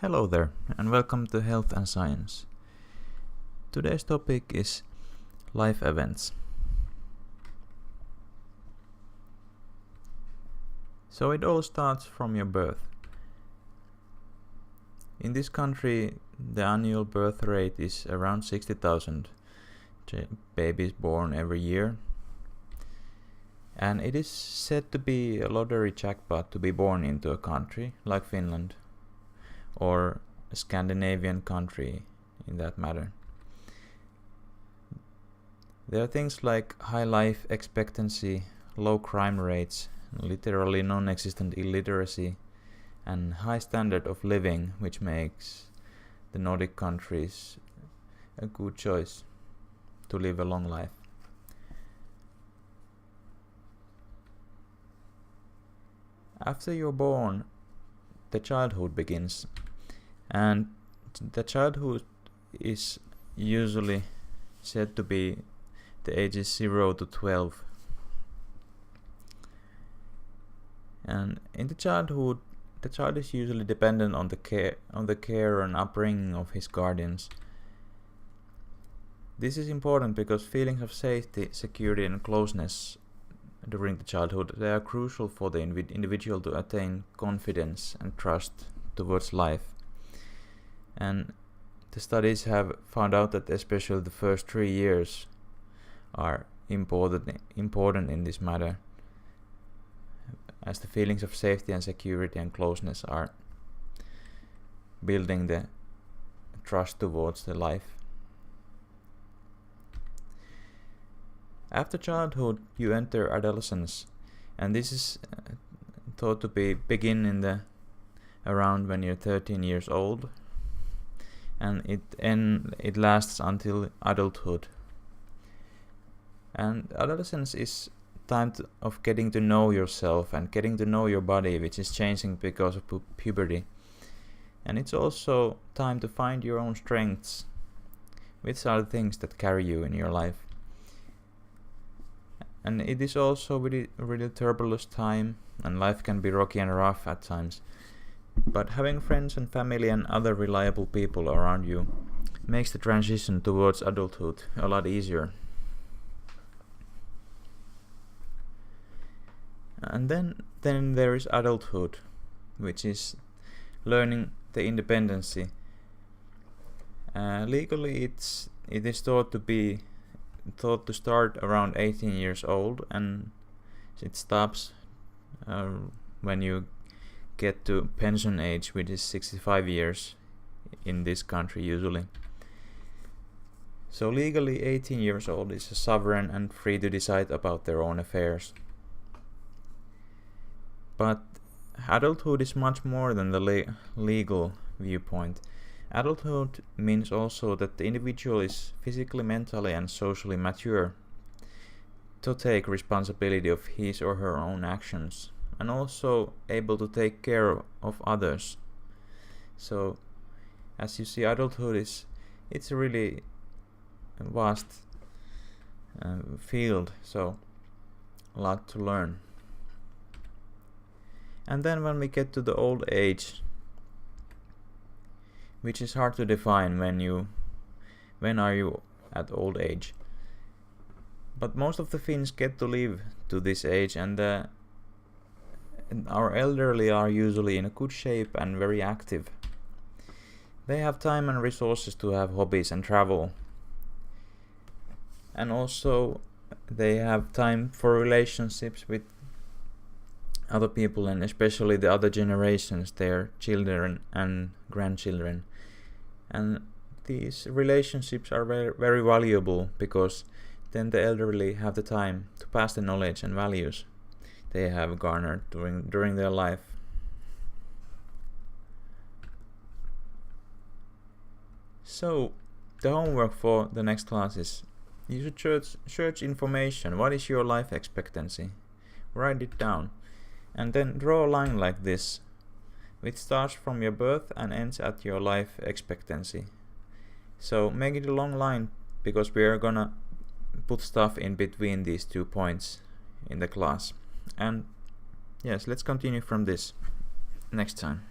Hello there, and welcome to Health and Science. Today's topic is life events. So it all starts from your birth. In this country, the annual birth rate is around 60,000 babies born every year. And it is said to be a lottery jackpot to be born into a country like Finland, or a Scandinavian country in that matter. There are things like high life expectancy, low crime rates, literally non-existent illiteracy, and high standard of living, which makes the Nordic countries a good choice to live a long life. After you're born, the childhood begins, and the childhood is usually said to be the ages 0 to 12. And in the childhood, the child is usually dependent on the care and upbringing of his guardians. This is important because feelings of safety, security, and closeness during the childhood, they are crucial for the individual to attain confidence and trust towards life. And the studies have found out that especially the first 3 years are important in this matter, as the feelings of safety and security and closeness are building the trust towards the life. After childhood, you enter adolescence, and this is thought to begin in the around when you're 13 years old, and it lasts until adulthood. And adolescence is time of getting to know yourself and getting to know your body, which is changing because of puberty. And it's also time to find your own strengths, which are the things that carry you in your life. And it is also really turbulent time, and life can be rocky and rough at times. But having friends and family and other reliable people around you makes the transition towards adulthood a lot easier. And then there is adulthood, which is learning the independency. Legally, it is thought to start around 18 years old, and it stops when you get to pension age, which is 65 years in this country usually. So legally 18 years old is sovereign and free to decide about their own affairs. But adulthood is much more than the legal viewpoint. Adulthood means also that the individual is physically, mentally, and socially mature to take responsibility of his or her own actions, and also able to take care of others. So, as you see, adulthood it's a really vast field, so a lot to learn. And then when we get to the old age, which is hard to define when are you at old age. But most of the Finns get to live to this age, and our elderly are usually in a good shape and very active. They have time and resources to have hobbies and travel. And also they have time for relationships with other people, and especially the other generations, their children and grandchildren. And these relationships are very, very valuable, because then the elderly have the time to pass the knowledge and values they have garnered during their life. So the homework for the next class is you should search information. What is your life expectancy? Write it down. And then draw a line like this, which starts from your birth and ends at your life expectancy. So make it a long line, because we are gonna put stuff in between these 2 points in the class. And yes, let's continue from this next time.